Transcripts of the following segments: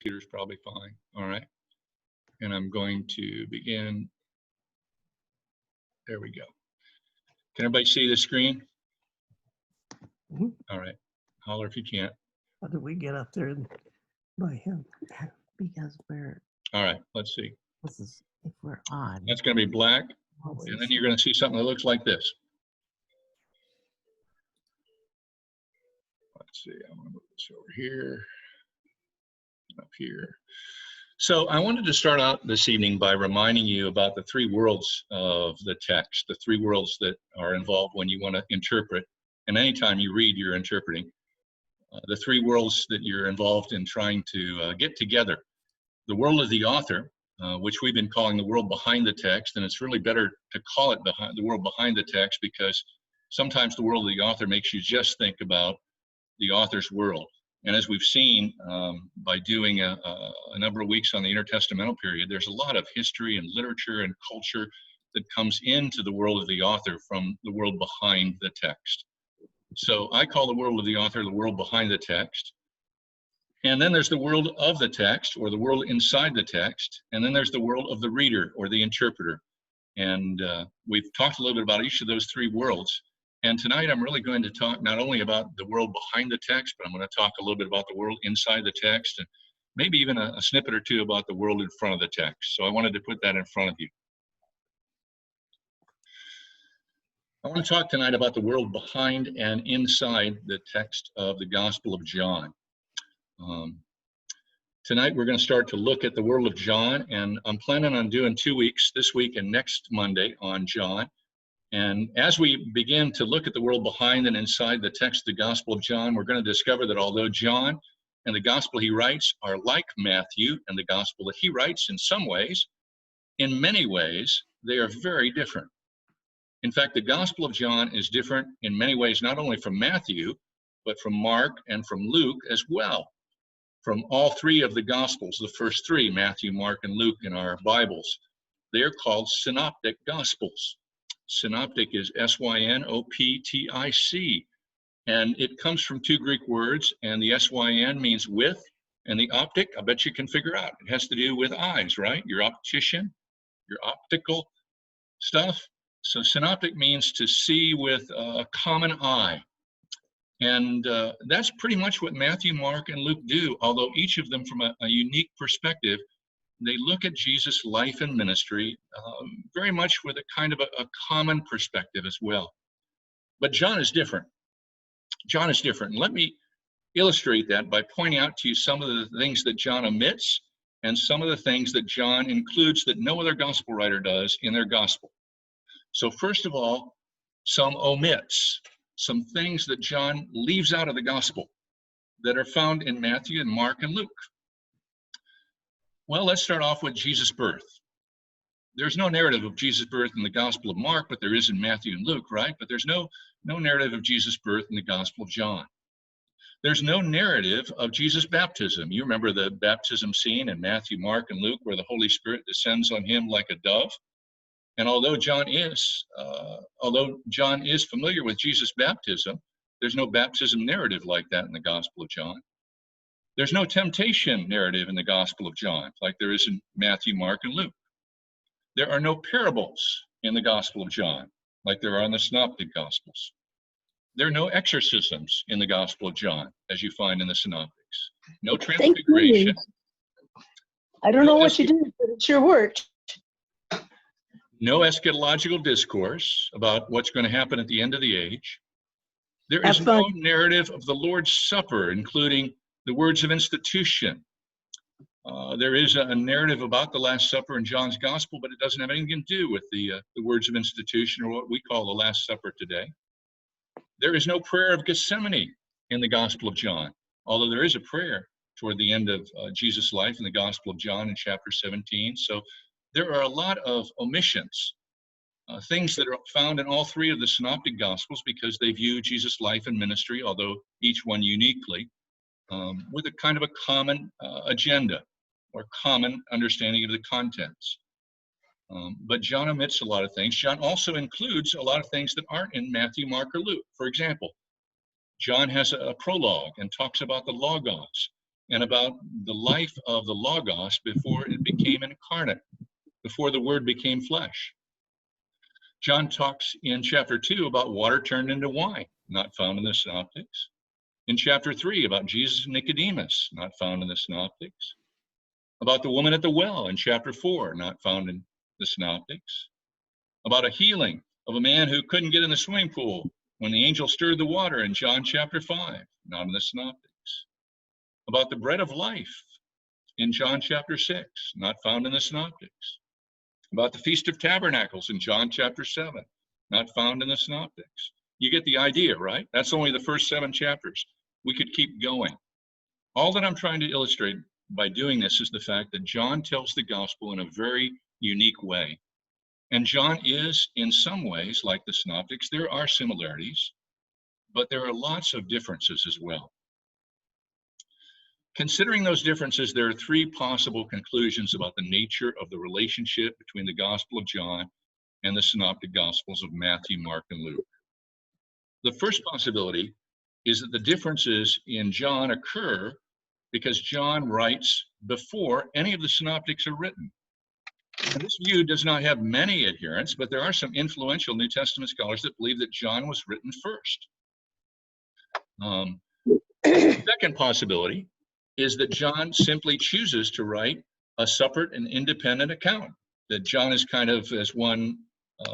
Computer's probably fine. All right. And I'm going to begin. There we go. Can everybody see the screen? Mm-hmm. All right. Holler if you can't. How did we get up there by him? Because we're. All right. Let's see. This is if we're on. That's going to be black. Always. And then you're going to see something that looks like this. Let's see. I'm going to move this over here. Up here. So I wanted to start out this evening by reminding you about the three worlds of the text, the three worlds that are involved when you want to interpret. And anytime you read, you're interpreting. The three worlds that you're involved in trying to get together. The world of the author, which we've been calling the world behind the text, and it's really better to call it the world behind the text because sometimes the world of the author makes you just think about the author's world. And as we've seen by doing a number of weeks on the intertestamental period, there's a lot of history and literature and culture that comes into the world of the author from the world behind the text. So I call the world of the author the world behind the text. And then there's the world of the text, or the world inside the text. And then there's the world of the reader, or the interpreter. And we've talked a little bit about each of those three worlds. And tonight I'm really going to talk not only about the world behind the text, but I'm going to talk a little bit about the world inside the text, and maybe even a snippet or two about the world in front of the text. So I wanted to put that in front of you. I want to talk tonight about the world behind and inside the text of the Gospel of John. Tonight we're going to start to look at the world of John, and I'm planning on doing 2 weeks, this week and next Monday, on John. And as we begin to look at the world behind and inside the text of the Gospel of John, we're going to discover that although John and the Gospel he writes are like Matthew and the Gospel that he writes in some ways, in many ways, they are very different. In fact, the Gospel of John is different in many ways, not only from Matthew, but from Mark and from Luke as well. From all three of the Gospels, the first three, Matthew, Mark, and Luke in our Bibles, they are called synoptic Gospels. Synoptic is S-Y-N-O-P-T-I-C, and it comes from two Greek words, and the S-Y-N means with, and the optic, I bet you can figure out. It has to do with eyes, right? Your optician, your optical stuff. So synoptic means to see with a common eye. And that's pretty much what Matthew, Mark, and Luke do, although each of them from a unique perspective. They look at Jesus' life and ministry very much with a kind of a common perspective as well. But John is different. John is different. And let me illustrate that by pointing out to you some of the things that John omits and some of the things that John includes that no other gospel writer does in their gospel. So first of all, some omits, some things that John leaves out of the gospel that are found in Matthew and Mark and Luke. Well, let's start off with Jesus' birth. There's no narrative of Jesus' birth in the Gospel of Mark, but there is in Matthew and Luke, right? But there's no narrative of Jesus' birth in the Gospel of John. There's no narrative of Jesus' baptism. You remember the baptism scene in Matthew, Mark, and Luke where the Holy Spirit descends on him like a dove. And although John is familiar with Jesus' baptism, there's no baptism narrative like that in the Gospel of John. There's no temptation narrative in the Gospel of John, like there is in Matthew, Mark, and Luke. There are no parables in the Gospel of John, like there are in the Synoptic Gospels. There are no exorcisms in the Gospel of John, as you find in the Synoptics. No transfiguration. I don't know what you did, but it sure worked. No eschatological discourse about what's going to happen at the end of the age. There is no narrative of the Lord's Supper, including the words of institution. There is a narrative about the Last Supper in John's Gospel, but it doesn't have anything to do with the words of institution, or what we call the Last Supper today. There is no prayer of Gethsemane in the Gospel of John, although there is a prayer toward the end of Jesus' life in the Gospel of John in chapter 17. So there are a lot of omissions, things that are found in all three of the Synoptic Gospels because they view Jesus' life and ministry, although each one uniquely, with a kind of a common agenda or common understanding of the contents. But John omits a lot of things. John also includes a lot of things that aren't in Matthew, Mark, or Luke. For example, John has a prologue and talks about the Logos. and about the life of the Logos before it became incarnate, before the Word became flesh. John talks in chapter 2 about water turned into wine, not found in the Synoptics. In chapter 3 about Jesus and Nicodemus, not found in the Synoptics. About the woman at the well in chapter 4, not found in the Synoptics. About a healing of a man who couldn't get in the swimming pool when the angel stirred the water in John chapter 5, not in the Synoptics. About the bread of life in John chapter 6, not found in the Synoptics. About the Feast of Tabernacles in John chapter 7, not found in the Synoptics. You get the idea, right? That's only the first 7 chapters. We could keep going. All that I'm trying to illustrate by doing this is the fact that John tells the gospel in a very unique way. And John is, in some ways, like the Synoptics. There are similarities, but there are lots of differences as well. Considering those differences, there are 3 possible conclusions about the nature of the relationship between the Gospel of John and the Synoptic Gospels of Matthew, Mark, and Luke. The first possibility is that the differences in John occur because John writes before any of the Synoptics are written. And this view does not have many adherents, but there are some influential New Testament scholars that believe that John was written first. The second possibility is that John simply chooses to write a separate and independent account, that John is kind of, as one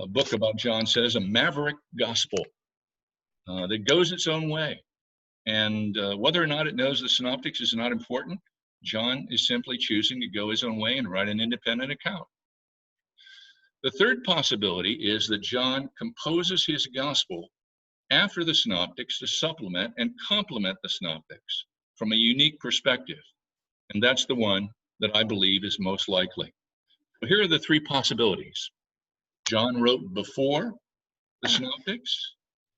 book about John says, a maverick gospel that goes its own way. And whether or not it knows the Synoptics is not important. John is simply choosing to go his own way and write an independent account. The third possibility is that John composes his gospel after the Synoptics to supplement and complement the Synoptics from a unique perspective. And that's the one that I believe is most likely. So here are the 3 possibilities. John wrote before the Synoptics,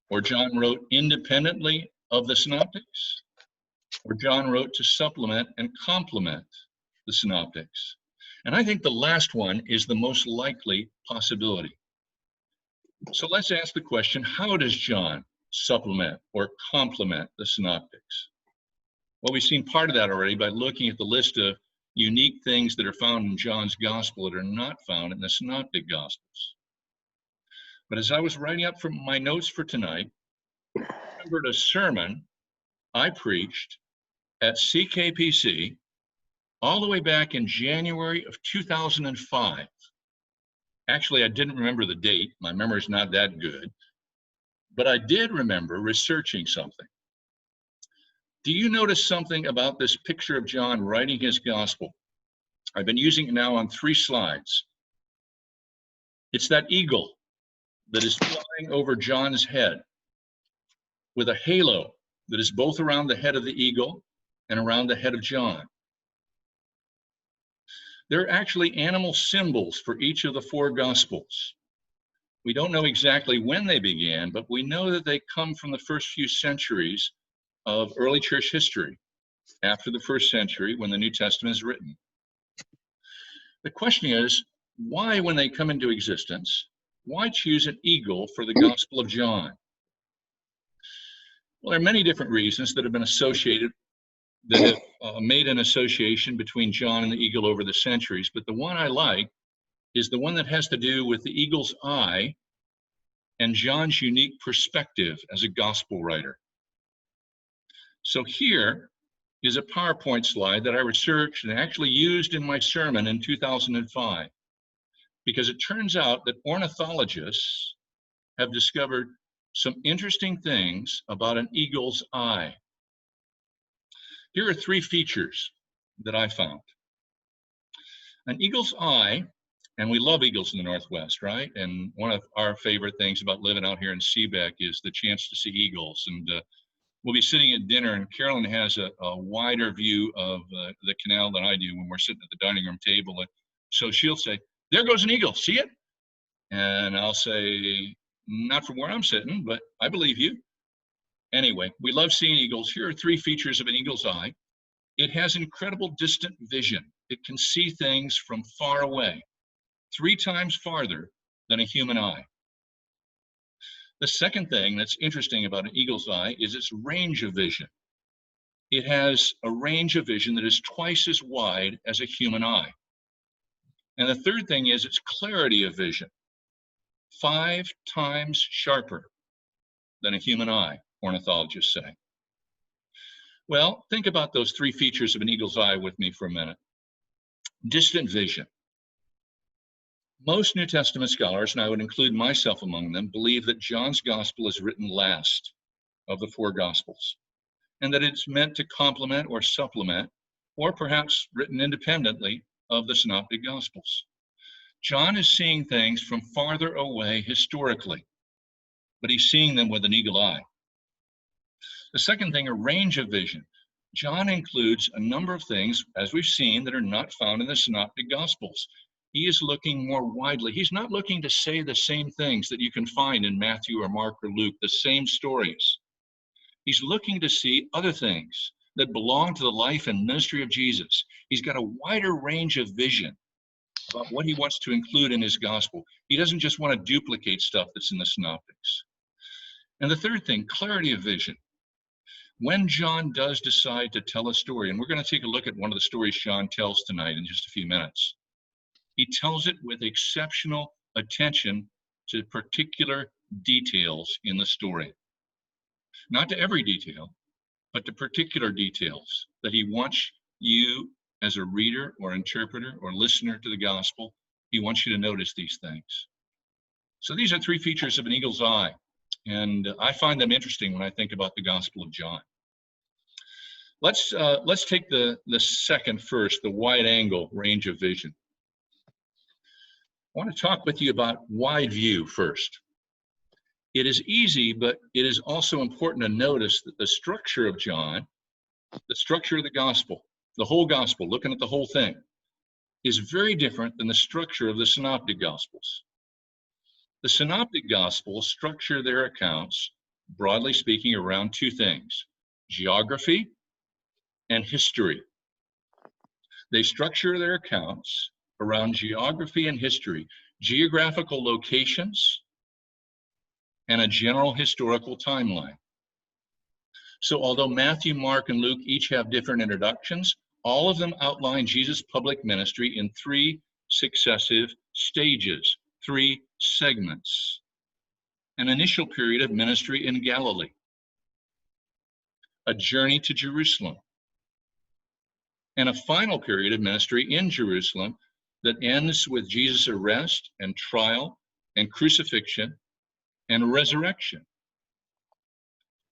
or John wrote independently of the Synoptics, or John wrote to supplement and complement the Synoptics. And I think the last one is the most likely possibility. So let's ask the question, how does John supplement or complement the Synoptics? Well, we've seen part of that already by looking at the list of unique things that are found in John's gospel that are not found in the Synoptic Gospels. But as I was writing up from my notes for tonight, I remembered a sermon I preached at CKPC all the way back in January of 2005. Actually, I didn't remember the date. My memory's not that good. But I did remember researching something. Do you notice something about this picture of John writing his gospel? I've been using it now on 3 slides. It's that eagle that is flying over John's head with a halo that is both around the head of the eagle and around the head of John. There are actually animal symbols for each of the 4 gospels. We don't know exactly when they began, but we know that they come from the first few centuries of early church history, after the 1st century when the New Testament is written. The question is, why, when they come into existence, why choose an eagle for the Gospel of John? Well, there are many different reasons that have been associated, that have made an association between John and the eagle over the centuries, but the one I like is the one that has to do with the eagle's eye and John's unique perspective as a gospel writer. So here is a PowerPoint slide that I researched and actually used in my sermon in 2005, because it turns out that ornithologists have discovered some interesting things about an eagle's eye. Here are 3 features that I found. An eagle's eye, and we love eagles in the Northwest, right? And one of our favorite things about living out here in Seebeck is the chance to see eagles. And we'll be sitting at dinner, and Carolyn has a wider view of the canal than I do when we're sitting at the dining room table. And so she'll say, "There goes an eagle, see it?" And I'll say, "Not from where I'm sitting, but I believe you." Anyway, we love seeing eagles. Here are 3 features of an eagle's eye. It has incredible distant vision. It can see things from far away, 3 times farther than a human eye. The second thing that's interesting about an eagle's eye is its range of vision. It has a range of vision that is twice as wide as a human eye. And the third thing is its clarity of vision, 5 times sharper than a human eye, ornithologists say. Well, think about those 3 features of an eagle's eye with me for a minute. Distant vision. Most New Testament scholars, and I would include myself among them, believe that John's gospel is written last of the 4 gospels, and that it's meant to complement or supplement, or perhaps written independently of the synoptic gospels. John is seeing things from farther away historically, but he's seeing them with an eagle eye. The second thing, a range of vision. John includes a number of things, as we've seen, that are not found in the synoptic gospels. He is looking more widely. He's not looking to say the same things that you can find in Matthew or Mark or Luke, the same stories. He's looking to see other things that belong to the life and ministry of Jesus. He's got a wider range of vision about what he wants to include in his gospel. He doesn't just want to duplicate stuff that's in the synoptics. And the third thing, clarity of vision. When John does decide to tell a story, and we're going to take a look at one of the stories John tells tonight in just a few minutes, he tells it with exceptional attention to particular details in the story. Not to every detail, but to particular details that he wants you as a reader or interpreter or listener to the gospel, he wants you to notice these things. So these are 3 features of an eagle's eye, and I find them interesting when I think about the Gospel of John. Let's take the second first, the wide angle range of vision. I want to talk with you about wide view first. It is easy, but it is also important to notice that the structure of John, the structure of the gospel, the whole gospel, looking at the whole thing, is very different than the structure of the synoptic gospels. The synoptic gospels structure their accounts, broadly speaking, around 2 things, geography and history. They structure their accounts around geography and history, geographical locations, and a general historical timeline. So although Matthew, Mark, and Luke each have different introductions, all of them outline Jesus' public ministry in 3 successive stages, 3 segments. An initial period of ministry in Galilee, a journey to Jerusalem, and a final period of ministry in Jerusalem that ends with Jesus' arrest and trial and crucifixion and resurrection.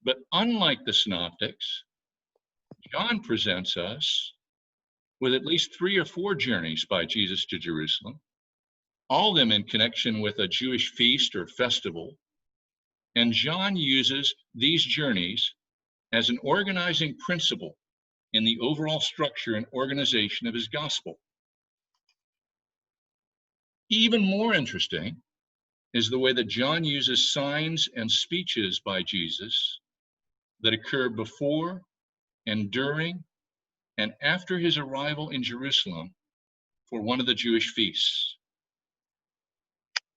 But unlike the synoptics, John presents us with at least 3 or 4 journeys by Jesus to Jerusalem, all of them in connection with a Jewish feast or festival. And John uses these journeys as an organizing principle in the overall structure and organization of his gospel. Even more interesting is the way that John uses signs and speeches by Jesus that occur before and during and after his arrival in Jerusalem for one of the Jewish feasts.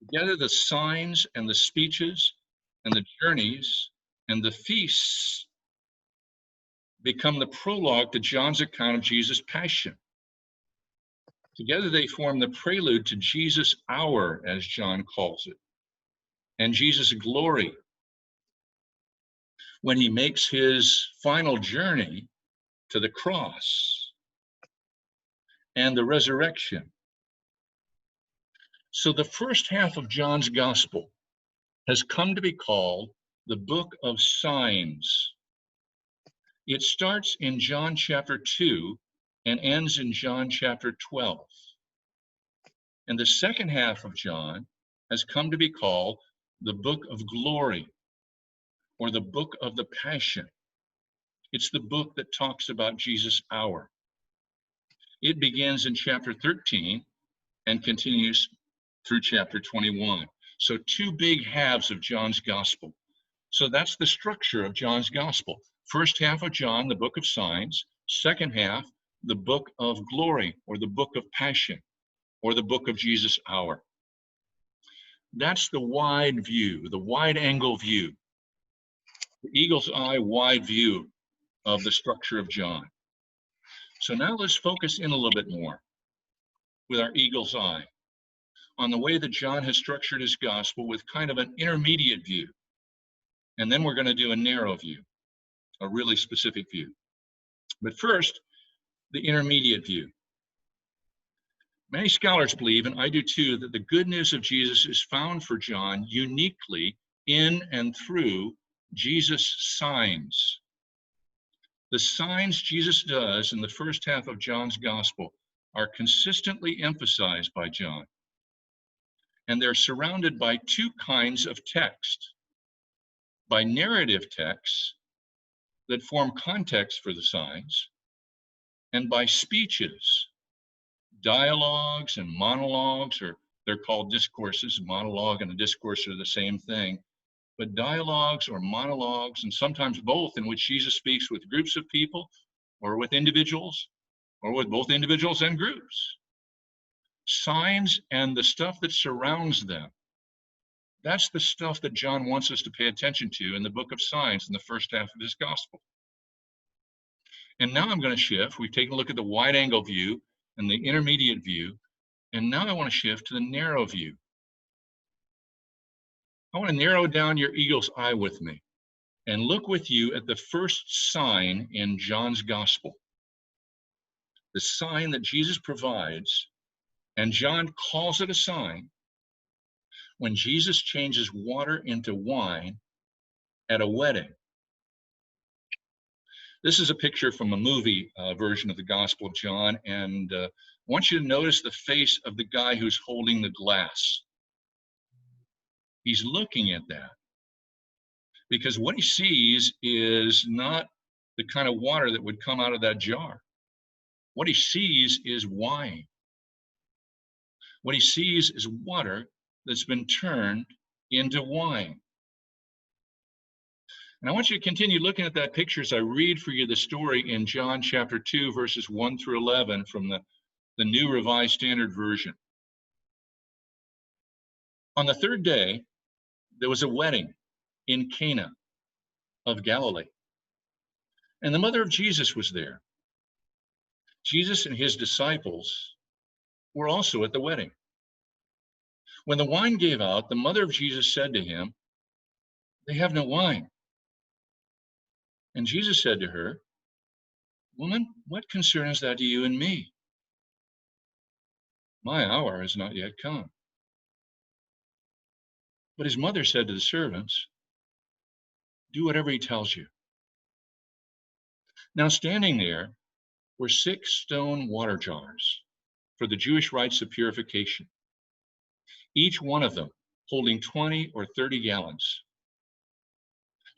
Together, the signs and the speeches and the journeys and the feasts become the prologue to John's account of Jesus' passion. Together, they form the prelude to Jesus' hour, as John calls it, and Jesus' glory when he makes his final journey to the cross and the resurrection. So the first half of John's gospel has come to be called the book of signs. It starts in John chapter 2 and ends in John chapter 12. And the second half of John has come to be called the book of glory, or the book of the passion. It's the book that talks about Jesus' hour. It begins in chapter 13 and continues through chapter 21. So 2 big halves of John's gospel. So that's the structure of John's gospel. First half of John, the book of signs. Second half, the book of glory, or the book of passion, or the book of Jesus' hour. That's the wide view, the wide angle view, the eagle's eye wide view of the structure of John. So now let's focus in a little bit more with our eagle's eye on the way that John has structured his gospel with kind of an intermediate view. And then we're going to do a narrow view, a really specific view. But first, the intermediate view. Many scholars believe, and I do too, that the good news of Jesus is found for John uniquely in and through Jesus' signs. The signs Jesus does in the first half of John's gospel are consistently emphasized by John. And they're surrounded by two kinds of text. By narrative texts that form context for the signs, and by speeches, dialogues and monologues, or they're called discourses. A monologue and a discourse are the same thing, but dialogues or monologues, and sometimes both, in which Jesus speaks with groups of people or with individuals, or with both individuals and groups. Signs and the stuff that surrounds them. That's the stuff that John wants us to pay attention to in the book of signs in the first half of his gospel. And now I'm going to shift. We've taken a look at the wide angle view and the intermediate view. And now I want to shift to the narrow view. I want to narrow down your eagle's eye with me and look with you at the first sign in John's gospel. The sign that Jesus provides, and John calls it a sign, when Jesus changes water into wine at a wedding. This is a picture from a movie version of the Gospel of John, and I want you to notice the face of the guy who's holding the glass. He's looking at that because what he sees is not the kind of water that would come out of that jar. What he sees is wine. What he sees is water that's been turned into wine. And I want you to continue looking at that picture as I read for you the story in John chapter 2, verses 1 through 11 from the New Revised Standard Version. On the third day, there was a wedding in Cana of Galilee, and the mother of Jesus was there. Jesus and his disciples were also at the wedding. When the wine gave out, the mother of Jesus said to him, "They have no wine." And Jesus said to her, "Woman, what concern is that to you and me? My hour has not yet come." But his mother said to the servants, "Do whatever he tells you." Now standing there were 6 stone water jars for the Jewish rites of purification, each one of them holding 20 or 30 gallons.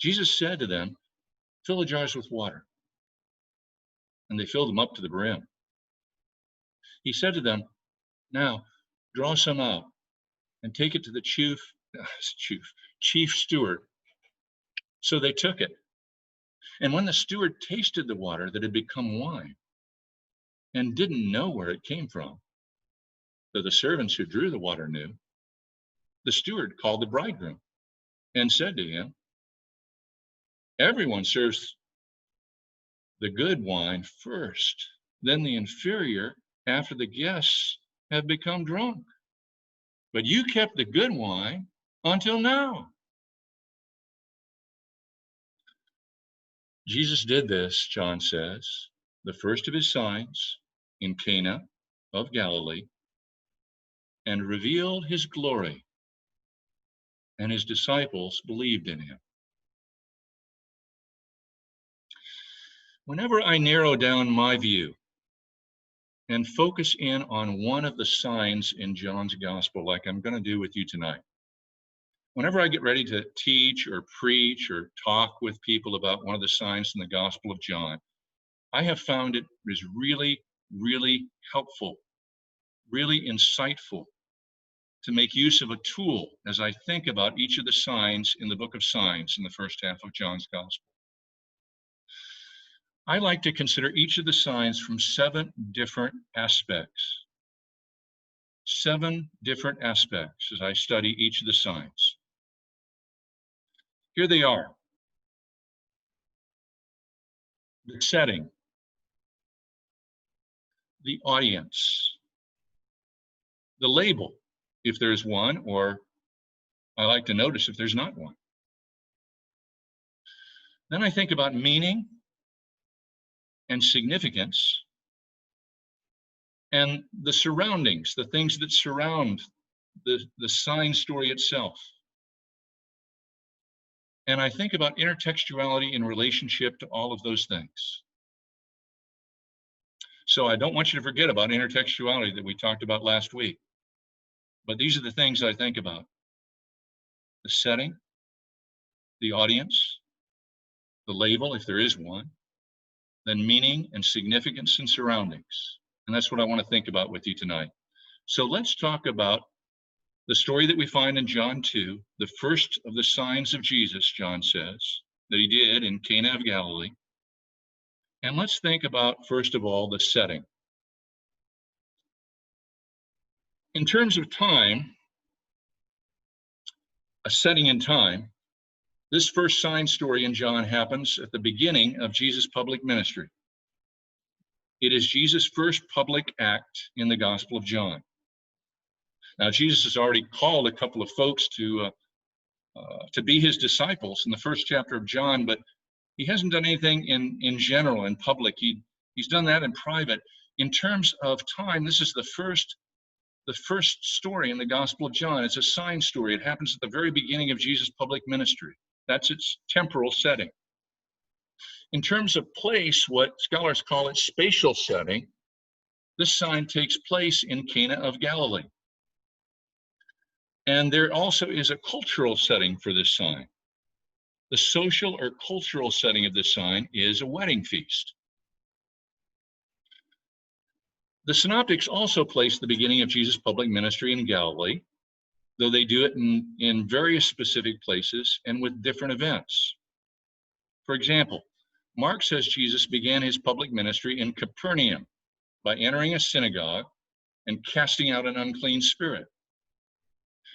Jesus said to them, "Fill the jars with water." And they filled them up to the brim. He said to them, "Now draw some out and take it to the chief steward." So they took it. And when the steward tasted the water that had become wine and didn't know where it came from, though the servants who drew the water knew, the steward called the bridegroom and said to him, "Everyone serves the good wine first, then the inferior after the guests have become drunk. But you kept the good wine until now." Jesus did this, John says, the first of his signs in Cana of Galilee, and revealed his glory, and his disciples believed in him. Whenever I narrow down my view and focus in on one of the signs in John's gospel, like I'm going to do with you tonight, whenever I get ready to teach or preach or talk with people about one of the signs in the Gospel of John, I have found it is really, really helpful, really insightful to make use of a tool as I think about each of the signs in the book of signs in the first half of John's Gospel. I like to consider each of the signs from 7 different aspects. 7 different aspects as I study each of the signs. Here they are. the setting, the audience, the label, if there's one, or I like to notice if there's not one. Then I think about meaning and significance and the surroundings, the things that surround the sign story itself. And I think about intertextuality in relationship to all of those things. So I don't want you to forget about intertextuality that we talked about last week. But these are the things I think about: the setting, the audience, the label, if there is one, then meaning and significance and surroundings. And that's what I want to think about with you tonight. So let's talk about the story that we find in John 2, the first of the signs of Jesus, John says, that he did in Cana of Galilee. And let's think about, first of all, the setting. In terms of time, a setting in time, this first sign story in John happens at the beginning of Jesus' public ministry. It is Jesus' first public act in the Gospel of John. Now, Jesus has already called a couple of folks to be his disciples in the first chapter of John, but he hasn't done anything in general, in public. He's done that in private. In terms of time, this is the first story in the Gospel of John. It's a sign story. It happens at the very beginning of Jesus' public ministry. That's its temporal setting. In terms of place, what scholars call its spatial setting, this sign takes place in Cana of Galilee. And there also is a cultural setting for this sign. The social or cultural setting of this sign is a wedding feast. The synoptics also place the beginning of Jesus' public ministry in Galilee, though they do it in various specific places and with different events. For example, Mark says Jesus began his public ministry in Capernaum by entering a synagogue and casting out an unclean spirit,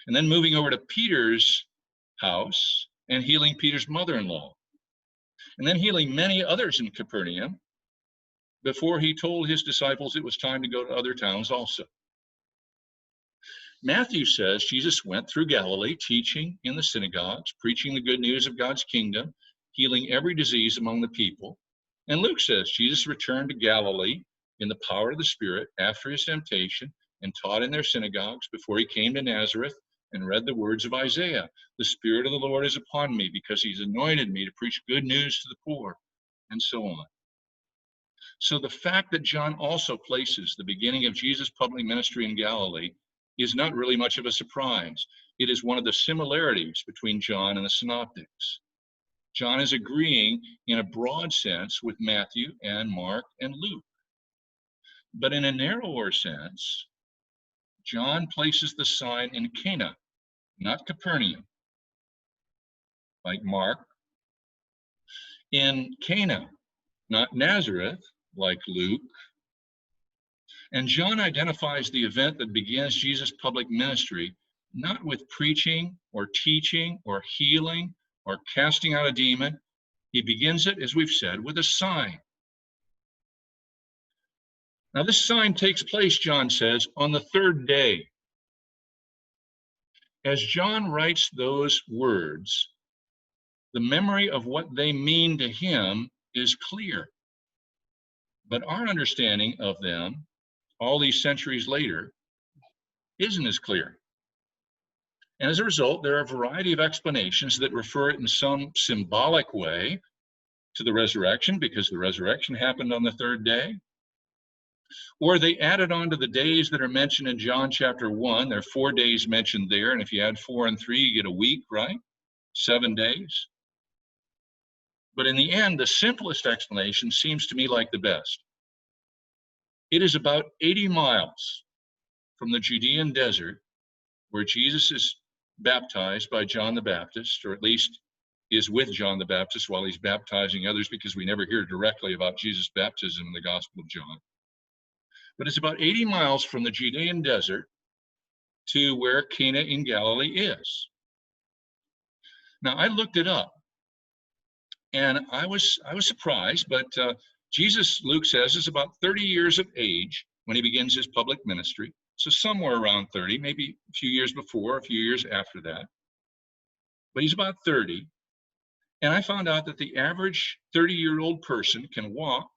and then moving over to Peter's house and healing Peter's mother-in-law, and then healing many others in Capernaum before he told his disciples it was time to go to other towns also. Matthew says Jesus went through Galilee, teaching in the synagogues, preaching the good news of God's kingdom, healing every disease among the people. And Luke says Jesus returned to Galilee in the power of the Spirit after his temptation and taught in their synagogues before he came to Nazareth and read the words of Isaiah. The Spirit of the Lord is upon me because he's anointed me to preach good news to the poor, and so on. So the fact that John also places the beginning of Jesus' public ministry in Galilee is not really much of a surprise. It is one of the similarities between John and the synoptics. John is agreeing in a broad sense with Matthew and Mark and Luke. But in a narrower sense, John places the sign in Cana, not Capernaum, like Mark. In Cana, not Nazareth, like Luke. And John identifies the event that begins Jesus' public ministry, not with preaching or teaching or healing or casting out a demon. He begins it, as we've said, with a sign. Now, this sign takes place, John says, on the third day. As John writes those words, the memory of what they mean to him is clear. But our understanding of them, all these centuries later, isn't as clear. And as a result, there are a variety of explanations that refer it in some symbolic way to the resurrection, because the resurrection happened on the third day. Or they added on to the days that are mentioned in John chapter 1. There are 4 days mentioned there, and if you add 4 and 3, you get a week, right? 7 days. But in the end, the simplest explanation seems to me like the best. It is about 80 miles from the Judean desert where Jesus is baptized by John the Baptist, or at least is with John the Baptist while he's baptizing others, because we never hear directly about Jesus' baptism in the Gospel of John. But it's about 80 miles from the Judean desert to where Cana in Galilee is. Now, I looked it up, And I was surprised, but Jesus, Luke says, is about 30 years of age when he begins his public ministry. So somewhere around 30, maybe a few years before, a few years after that. But he's about 30. And I found out that the average 30-year-old person can walk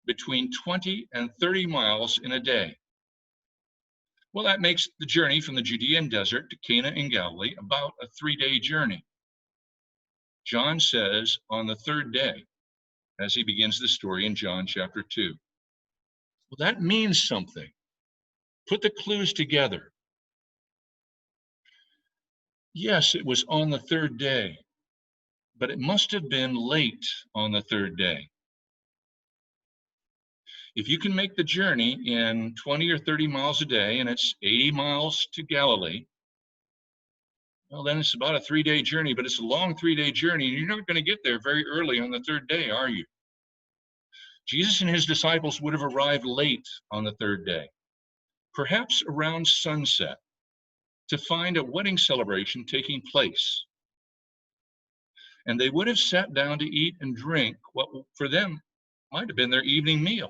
between 20 and 30 miles in a day. Well, that makes the journey from the Judean desert to Cana in Galilee about a 3-day journey. John says on the 3rd day, as he begins the story in John chapter 2. Well, that means something. Put the clues together. Yes, it was on the 3rd day, but it must have been late on the 3rd day. If you can make the journey in 20 or 30 miles a day, and it's 80 miles to Galilee, well, then it's about a 3-day journey, but it's a long 3-day journey, and you're not going to get there very early on the 3rd day, are you? Jesus and his disciples would have arrived late on the 3rd day, perhaps around sunset, to find a wedding celebration taking place. And they would have sat down to eat and drink what for them might have been their evening meal.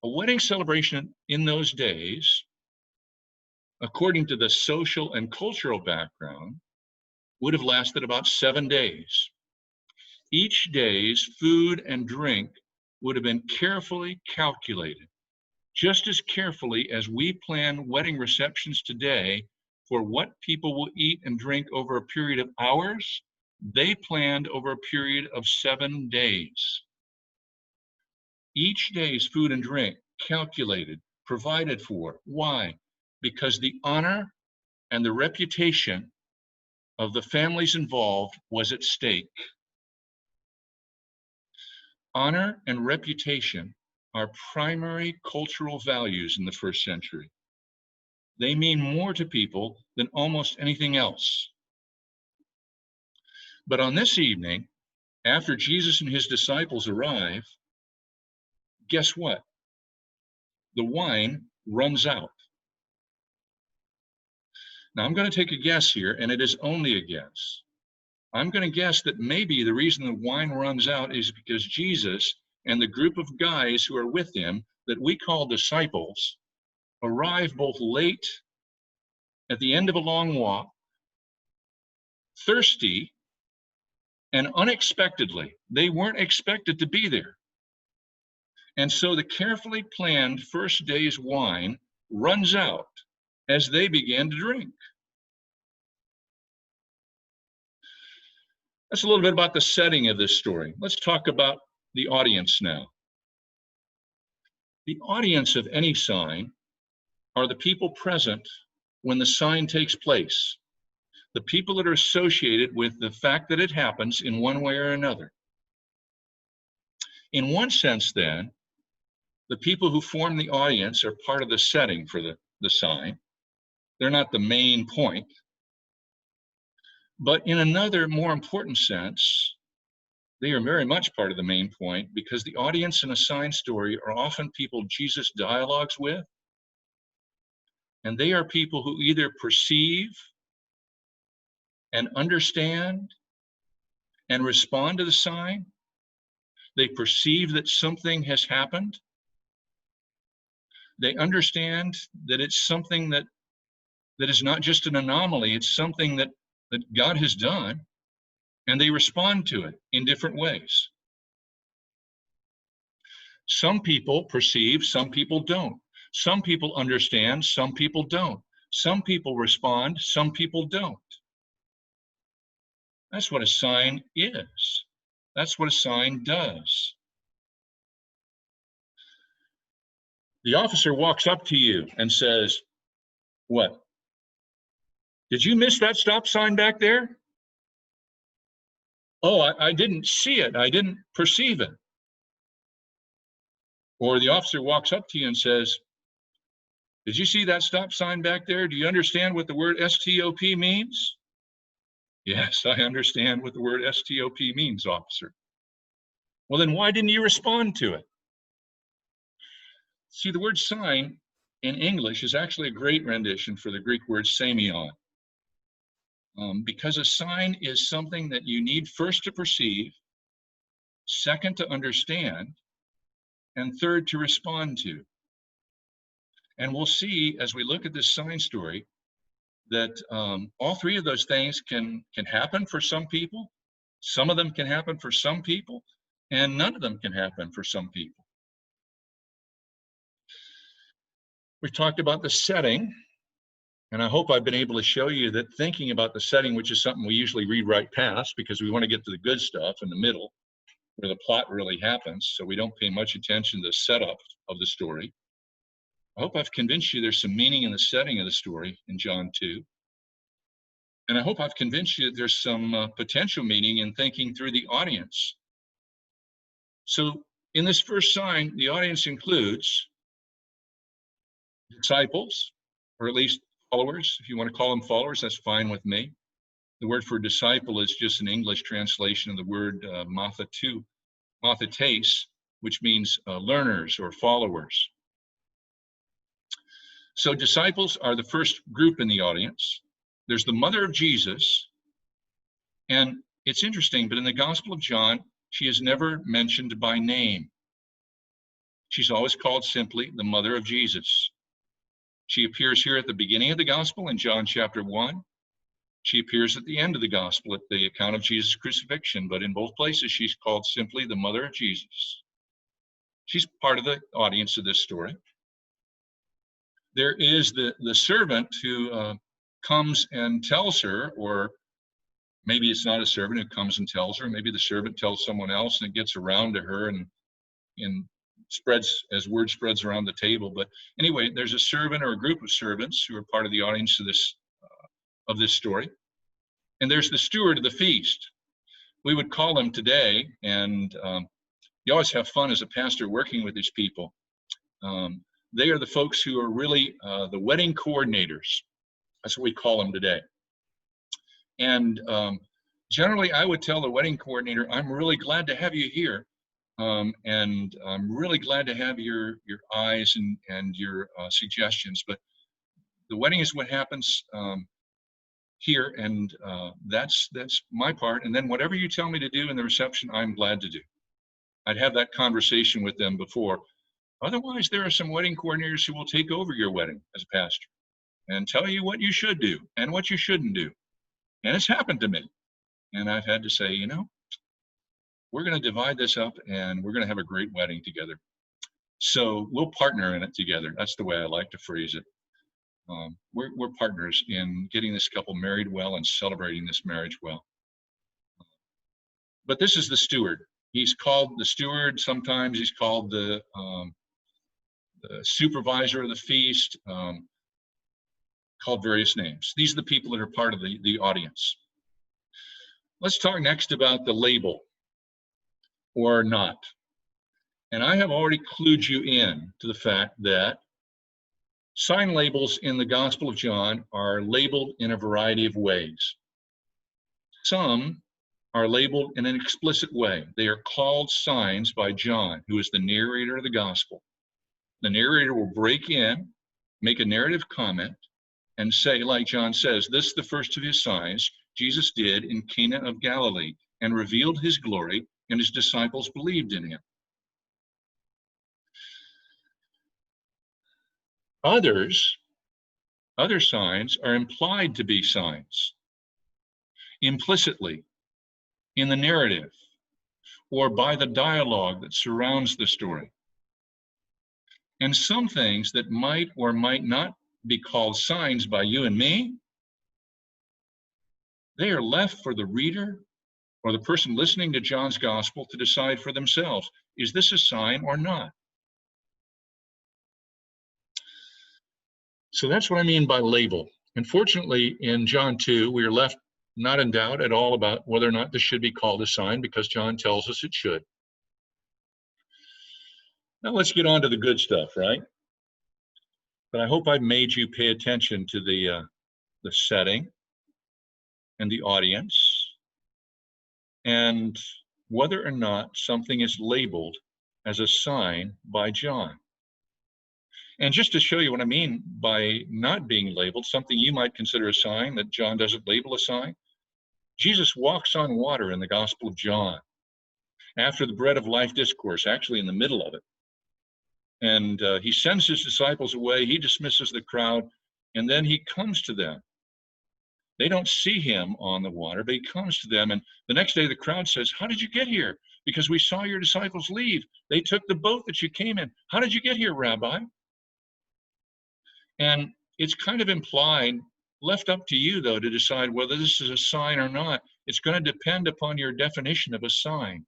A wedding celebration in those days, according to the social and cultural background, would have lasted about 7 days. Each day's food and drink would have been carefully calculated, just as carefully as we plan wedding receptions today for what people will eat and drink over a period of hours. They planned over a period of 7 days. Each day's food and drink calculated, provided for. Why? Because the honor and the reputation of the families involved was at stake. Honor and reputation are primary cultural values in the 1st century. They mean more to people than almost anything else. But on this evening, after Jesus and his disciples arrive, guess what? The wine runs out. Now, I'm going to take a guess here, and it is only a guess. I'm going to guess that maybe the reason the wine runs out is because Jesus and the group of guys who are with him, that we call disciples, arrive both late at the end of a long walk, thirsty, and unexpectedly. They weren't expected to be there. And so the carefully planned 1st day's wine runs out as they began to drink. That's a little bit about the setting of this story. Let's talk about the audience now. The audience of any sign are the people present when the sign takes place, the people that are associated with the fact that it happens in one way or another. In one sense, then, the people who form the audience are part of the setting for the sign. They're not the main point. But in another, more important sense, they are very much part of the main point, because the audience in a sign story are often people Jesus dialogues with, and they are people who either perceive and understand and respond to the sign. They perceive that something has happened. They understand that it's something that is not just an anomaly, it's something that God has done, and they respond to it in different ways. Some people perceive, some people don't. Some people understand, some people don't. Some people respond, some people don't. That's what a sign is. That's what a sign does. The officer walks up to you and says, "What? Did you miss that stop sign back there?" "Oh, I didn't see it. I didn't perceive it." Or the officer walks up to you and says, "Did you see that stop sign back there? Do you understand what the word STOP means?" "Yes, I understand what the word STOP means, officer." "Well, then why didn't you respond to it?" See, the word sign in English is actually a great rendition for the Greek word semeion. because a sign is something that you need first to perceive, second to understand, and third to respond to. And we'll see as we look at this sign story that all three of those things can happen for some people. Some of them can happen for some people, and none of them can happen for some people. We talked about the setting, and I hope I've been able to show you that thinking about the setting, which is something we usually read right past because we want to get to the good stuff in the middle where the plot really happens, so we don't pay much attention to the setup of the story. I hope I've convinced you there's some meaning in the setting of the story in John 2. And I hope I've convinced you that there's some potential meaning in thinking through the audience. So in this first sign, the audience includes disciples, or at least followers. If you want to call them followers, that's fine with me. The word for disciple is just an English translation of the word mathetes, which means learners or followers. So disciples are the first group in the audience. There's the mother of Jesus, and it's interesting, but in the Gospel of John, she is never mentioned by name. She's always called simply the mother of Jesus. She appears here at the beginning of the Gospel in John chapter 1. She appears at the end of the Gospel at the account of Jesus' crucifixion, but in both places, she's called simply the mother of Jesus. She's part of the audience of this story. There is the servant who comes and tells her, or maybe it's not a servant who comes and tells her, maybe the servant tells someone else and it gets around to her and spreads as word spreads around the table. But anyway, there's a servant or a group of servants who are part of the audience of this story. And there's the steward of the feast. We would call him today, and you always have fun as a pastor working with these people. They are the folks who are really the wedding coordinators. That's what we call them today. And generally, I would tell the wedding coordinator, I'm really glad to have you here. And I'm really glad to have your eyes and your suggestions. But the wedding is what happens here, and that's my part. And then whatever you tell me to do in the reception, I'm glad to do. I'd have that conversation with them before. Otherwise, there are some wedding coordinators who will take over your wedding as a pastor and tell you what you should do and what you shouldn't do. And it's happened to me. And I've had to say, you know, we're going to divide this up and we're going to have a great wedding together. So we'll partner in it together. That's the way I like to phrase it. We're partners in getting this couple married well and celebrating this marriage well. But this is the steward. He's called the steward. Sometimes he's called the supervisor of the feast, called various names. These are the people that are part of the audience. Let's talk next about the label, or not. And I have already clued you in to the fact that sign labels in the Gospel of John are labeled in a variety of ways. Some are labeled in an explicit way. They are called signs by John, who is the narrator of the Gospel. The narrator will break in, make a narrative comment, and say, like John says, this is the first of his signs Jesus did in Cana of Galilee and revealed his glory, and his disciples believed in him. Other signs are implied to be signs, implicitly, in the narrative, or by the dialogue that surrounds the story. And some things that might or might not be called signs by you and me, they are left for the reader or the person listening to John's gospel to decide for themselves. Is this a sign or not? So that's what I mean by label. Unfortunately, in John 2, we are left not in doubt at all about whether or not this should be called a sign, because John tells us it should. Now let's get on to the good stuff, right? But I hope I've made you pay attention to the setting and the audience, and whether or not something is labeled as a sign by John. And just to show you what I mean by not being labeled, something you might consider a sign that John doesn't label a sign, Jesus walks on water in the Gospel of John after the bread of life discourse, actually in the middle of it. And he sends his disciples away, he dismisses the crowd, and then he comes to them. They don't see him on the water, but he comes to them. And the next day, the crowd says, "How did you get here? Because we saw your disciples leave. They took the boat that you came in. How did you get here, Rabbi?" And it's kind of implied, left up to you, though, to decide whether this is a sign or not. It's going to depend upon your definition of a sign.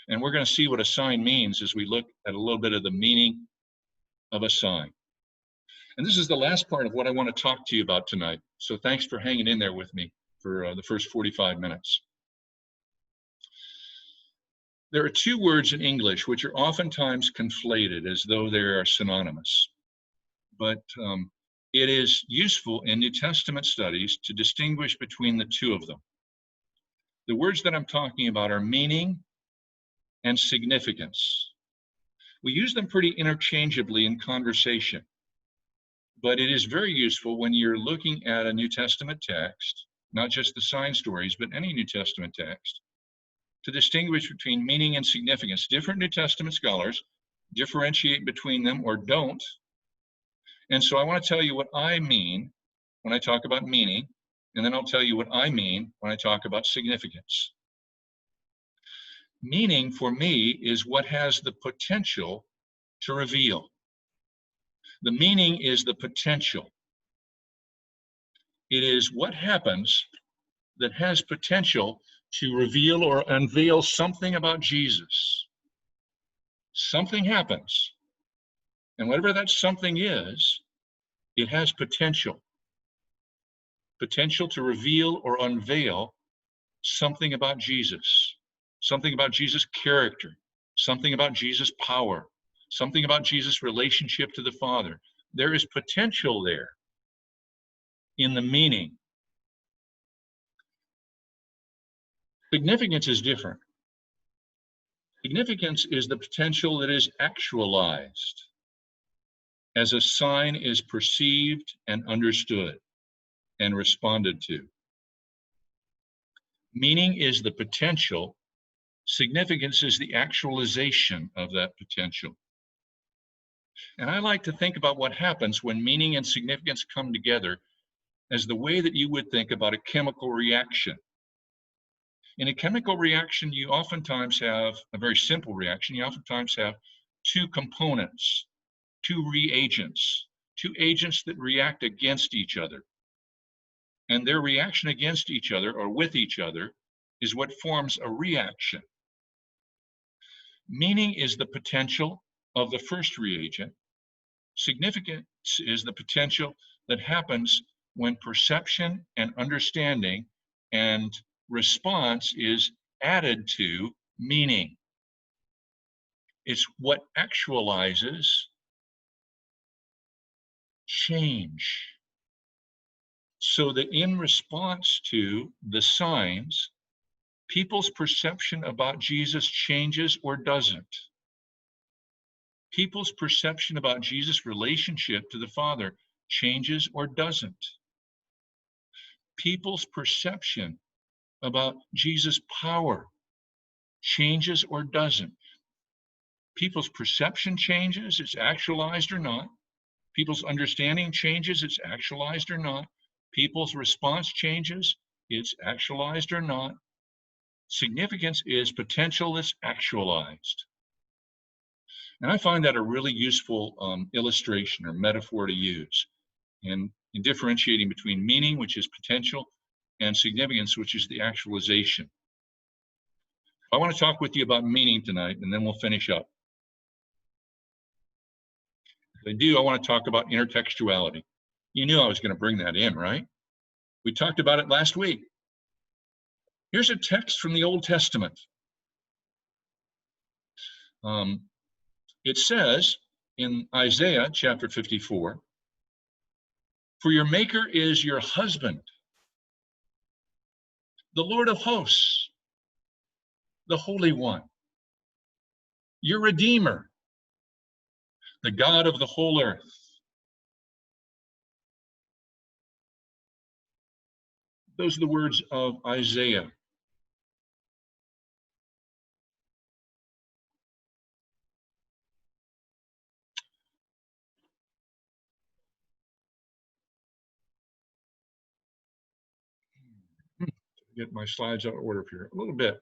And we're going to see what a sign means as we look at a little bit of the meaning of a sign. And this is the last part of what I want to talk to you about tonight. So thanks for hanging in there with me for the first 45 minutes. There are two words in English which are oftentimes conflated as though they are synonymous. But it is useful in New Testament studies to distinguish between the two of them. The words that I'm talking about are meaning and significance. We use them pretty interchangeably in conversation, but it is very useful when you're looking at a New Testament text, not just the sign stories, but any New Testament text, to distinguish between meaning and significance. Different New Testament scholars differentiate between them or don't. And so I want to tell you what I mean when I talk about meaning, and then I'll tell you what I mean when I talk about significance. Meaning, for me, is what has the potential to reveal. The meaning is the potential. It is what happens that has potential to reveal or unveil something about Jesus. Something happens, and whatever that something is, it has potential. Potential to reveal or unveil something about Jesus. Something about Jesus' character, something about Jesus' power, something about Jesus' relationship to the Father. There is potential there in the meaning. Significance is different. Significance is the potential that is actualized as a sign is perceived and understood and responded to. Meaning is the potential. Significance is the actualization of that potential. And I like to think about what happens when meaning and significance come together as the way that you would think about a chemical reaction. In a chemical reaction, you oftentimes have a very simple reaction. You oftentimes have two components, two reagents, two agents that react against each other. And their reaction against each other or with each other is what forms a reaction. Meaning is the potential of the first reagent. Significance is the potential that happens when perception and understanding and response is added to meaning. It's what actualizes change. So that in response to the signs, people's perception about Jesus changes or doesn't. People's perception about Jesus' relationship to the Father changes or doesn't. People's perception about Jesus' power changes or doesn't. People's perception changes, it's actualized or not. People's understanding changes, it's actualized or not. People's response changes, it's actualized or not. Significance is potential that's actualized. And I find that a really useful illustration or metaphor to use in differentiating between meaning, which is potential, and significance, which is the actualization. I want to talk with you about meaning tonight, and then we'll finish up. If I do, I want to talk about intertextuality. You knew I was going to bring that in, right? We talked about it last week. Here's a text from the Old Testament. It says in Isaiah chapter 54, "For your Maker is your husband, the Lord of hosts, the Holy One, your Redeemer, the God of the whole earth. Those are the words of Isaiah. Get my slides out of order here a little bit.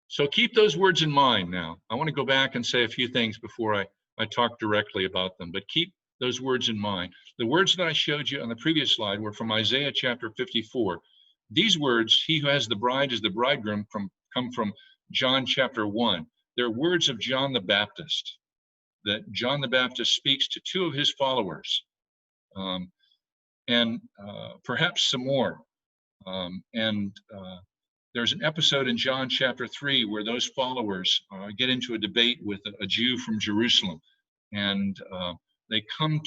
So keep those words in mind now. I want to go back and say a few things before I talk directly about them, but keep those words in mind. The words that I showed you on the previous slide were from Isaiah chapter 54. These words, he who has the bride is the bridegroom, come from John chapter 1. They're words of John the Baptist, that John the Baptist speaks to two of his followers, and perhaps some more. There's an episode in John chapter 3 where those followers get into a debate with a Jew from Jerusalem, and they come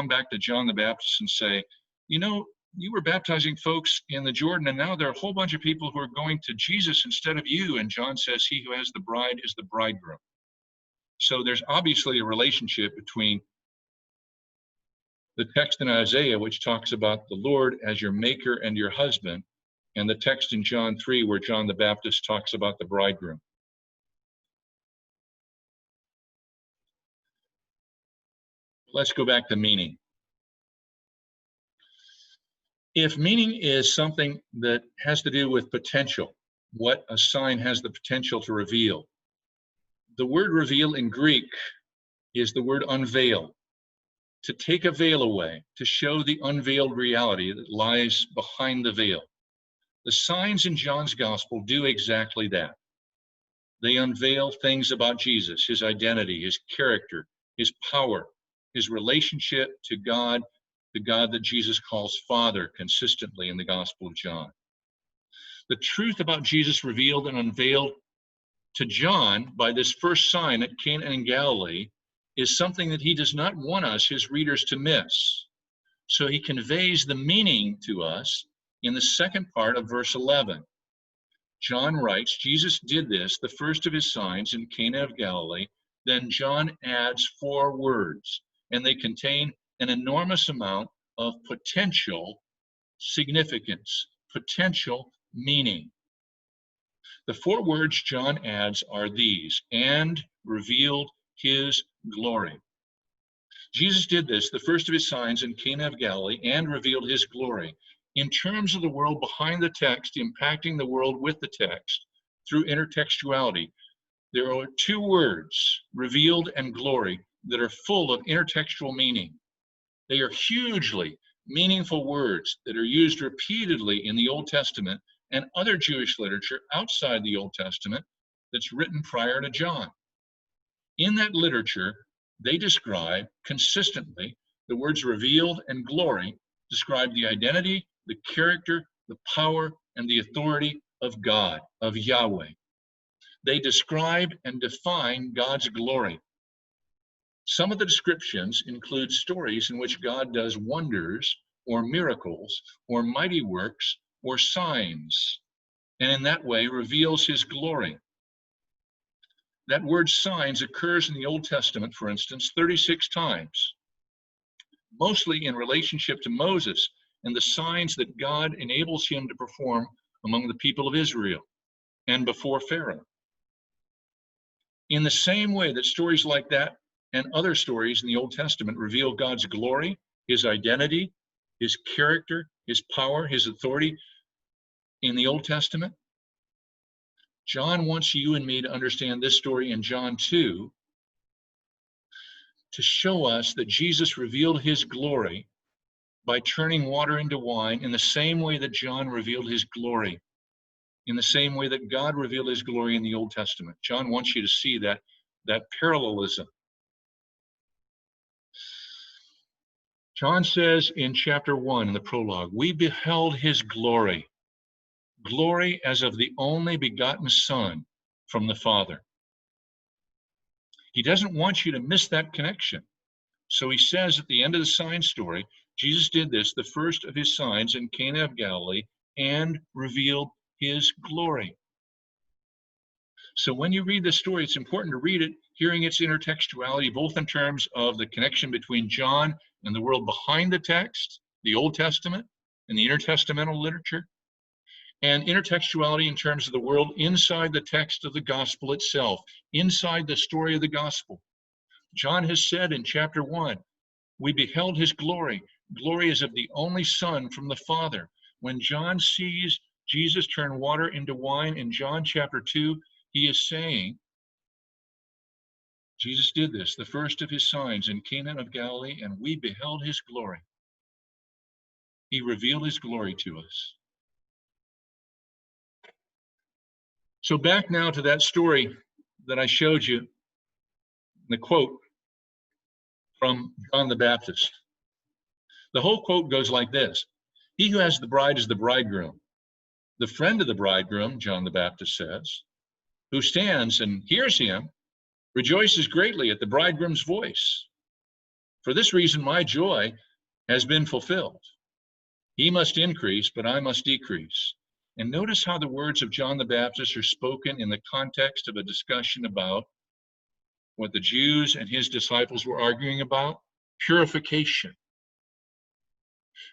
back to John the Baptist and say, you know, you were baptizing folks in the Jordan, and now there are a whole bunch of people who are going to Jesus instead of you. And John says, he who has the bride is the bridegroom. So there's obviously a relationship between the text in Isaiah, which talks about the Lord as your maker and your husband, and the text in John 3, where John the Baptist talks about the bridegroom. Let's go back to meaning. If meaning is something that has to do with potential, what a sign has the potential to reveal, the word reveal in Greek is the word unveil. To take a veil away, to show the unveiled reality that lies behind the veil. The signs in John's gospel do exactly that. They unveil things about Jesus, his identity, his character, his power, his relationship to God, the God that Jesus calls Father consistently in the Gospel of John. The truth about Jesus revealed and unveiled to John by this first sign at Cana in Galilee is something that he does not want us, his readers, to miss. So he conveys the meaning to us in the second part of verse 11. John writes, Jesus did this, the first of his signs in Cana of Galilee. Then John adds 4 words, and they contain an enormous amount of potential significance, potential meaning. The 4 words John adds are these: and revealed his glory. Jesus did this, the first of his signs in Cana of Galilee, and revealed his glory. In terms of the world behind the text, impacting the world with the text through intertextuality, there are 2 words, revealed and glory, that are full of intertextual meaning. They are hugely meaningful words that are used repeatedly in the Old Testament and other Jewish literature outside the Old Testament that's written prior to John. In that literature, they describe consistently the words revealed and glory, describe the identity, the character, the power, and the authority of God, of Yahweh. They describe and define God's glory. Some of the descriptions include stories in which God does wonders or miracles or mighty works or signs, and in that way reveals his glory. That word signs occurs in the Old Testament, for instance, 36 times, mostly in relationship to Moses and the signs that God enables him to perform among the people of Israel and before Pharaoh. In the same way that stories like that and other stories in the Old Testament reveal God's glory, his identity, his character, his power, his authority in the Old Testament, John wants you and me to understand this story in John 2 to show us that Jesus revealed his glory by turning water into wine in the same way that John revealed his glory, in the same way that God revealed his glory in the Old Testament. John wants you to see that parallelism. John says in chapter 1 in the prologue, we beheld his glory, glory as of the only begotten Son from the Father. He doesn't want you to miss that connection. So he says at the end of the sign story, Jesus did this, the first of his signs in Cana of Galilee, and revealed his glory. So when you read this story, it's important to read it hearing its intertextuality, both in terms of the connection between John and the world behind the text, the Old Testament, and the intertestamental literature, and intertextuality in terms of the world inside the text of the gospel itself, inside the story of the gospel. John has said in chapter 1, we beheld his glory. Glory is of the only Son from the Father. When John sees Jesus turn water into wine in John chapter 2, he is saying, Jesus did this, the first of his signs in Cana of Galilee, and we beheld his glory. He revealed his glory to us. So back now to that story that I showed you, the quote from John the Baptist. The whole quote goes like this: he who has the bride is the bridegroom. The friend of the bridegroom, John the Baptist says, who stands and hears him, rejoices greatly at the bridegroom's voice. For this reason, my joy has been fulfilled. He must increase, but I must decrease. And notice how the words of John the Baptist are spoken in the context of a discussion about what the Jews and his disciples were arguing about: purification.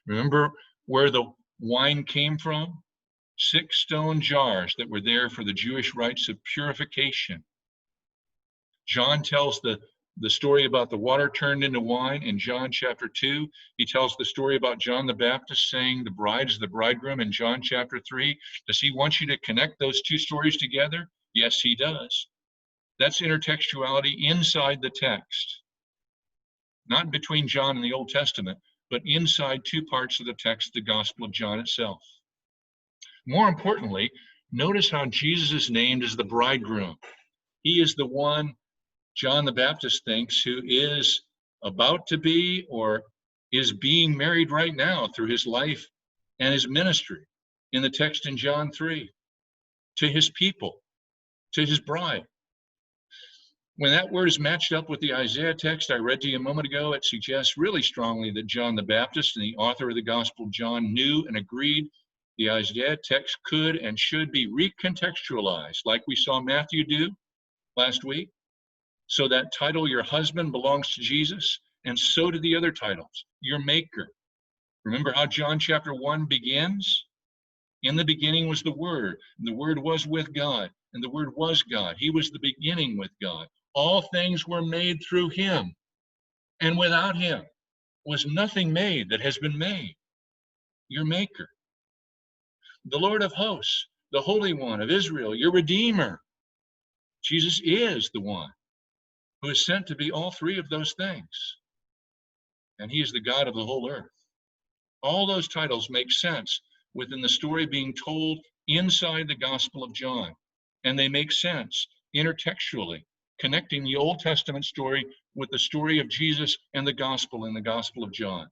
Remember where the wine came from? 6 stone jars that were there for the Jewish rites of purification. John tells the story about the water turned into wine in John chapter 2. He tells the story about John the Baptist saying the bride is the bridegroom in John chapter 3. Does he want you to connect those 2 stories together? Yes, he does. That's intertextuality inside the text. Not between John and the Old Testament, but inside 2 parts of the text, the Gospel of John itself. More importantly, notice how Jesus is named as the bridegroom. He is the one John the Baptist thinks who is about to be or is being married right now through his life and his ministry in the text in John 3, to his people, to his bride. When that word is matched up with the Isaiah text I read to you a moment ago, it suggests really strongly that John the Baptist and the author of the Gospel of John knew and agreed the Isaiah text could and should be recontextualized, like we saw Matthew do last week. So that title, your husband, belongs to Jesus, and so do the other titles, your maker. Remember how John chapter 1 begins? In the beginning was the Word, and the Word was with God, and the Word was God. He was the beginning with God. All things were made through him, and without him was nothing made that has been made. Your maker. The Lord of hosts, the Holy One of Israel, your Redeemer. Jesus is the one who is sent to be all 3 of those things. And he is the God of the whole earth. All those titles make sense within the story being told inside the Gospel of John. And they make sense intertextually, connecting the Old Testament story with the story of Jesus and the Gospel in the Gospel of John.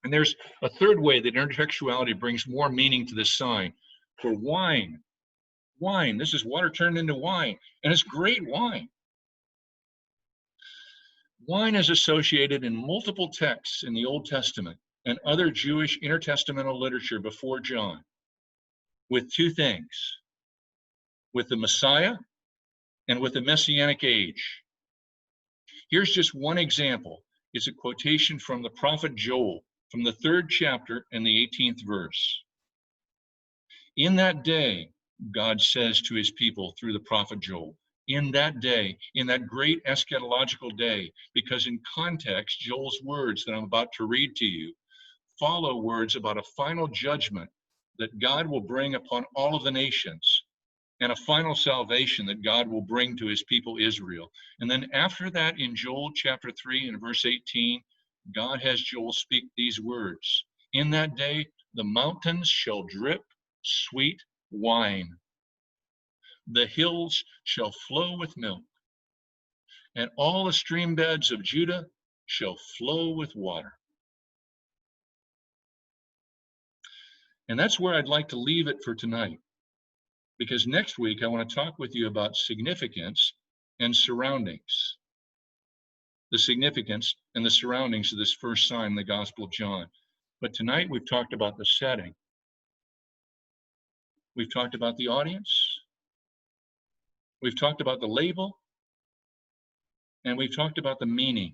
And there's a third way that intertextuality brings more meaning to this sign. For wine, this is water turned into wine, and it's great wine. Wine is associated in multiple texts in the Old Testament and other Jewish intertestamental literature before John with 2 things: with the Messiah and with the Messianic age. Here's just one example. It's a quotation from the prophet Joel, from the 3rd chapter and the 18th verse. In that day, God says to his people through the prophet Joel, in that day, in that great eschatological day, because in context, Joel's words that I'm about to read to you follow words about a final judgment that God will bring upon all of the nations, and a final salvation that God will bring to his people Israel. And then after that, in Joel chapter 3 and verse 18, God has Joel speak these words: in that day, the mountains shall drip sweet wine. The hills shall flow with milk, and all the stream beds of Judah shall flow with water. And that's where I'd like to leave it for tonight, because next week I want to talk with you about significance and surroundings. The significance and the surroundings of this first sign in the Gospel of John. But tonight we've talked about the setting. We've talked about the audience. We've talked about the label, And we've talked about the meaning,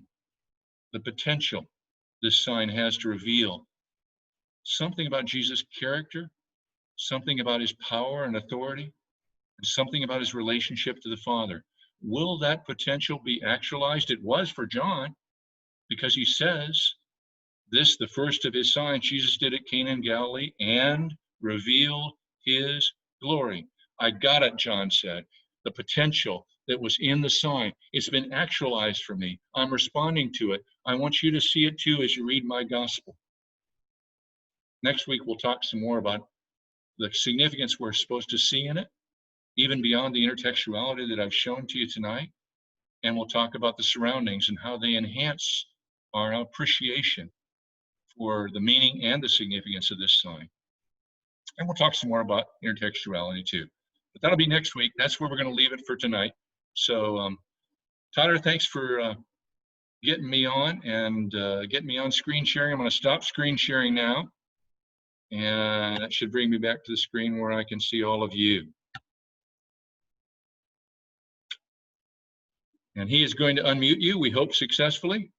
the potential this sign has to reveal something about Jesus' character, something about his power and authority, and something about his relationship to the Father. Will that potential be actualized? It was for John, because he says, this, the first of his signs, Jesus did at Cana in Galilee and revealed his glory. I got it, John said. The potential that was in the sign, it's been actualized for me. I'm responding to it. I want you to see it too as you read my gospel. Next week, we'll talk some more about the significance we're supposed to see in it, even beyond the intertextuality that I've shown to you tonight. And we'll talk about the surroundings and how they enhance our appreciation for the meaning and the significance of this sign. And we'll talk some more about intertextuality too. But that'll be next week. That's where we're going to leave it for tonight. So, Tyler, thanks for getting me on and getting me on screen sharing. I'm going to stop screen sharing now. And that should bring me back to the screen where I can see all of you. And he is going to unmute you, we hope successfully.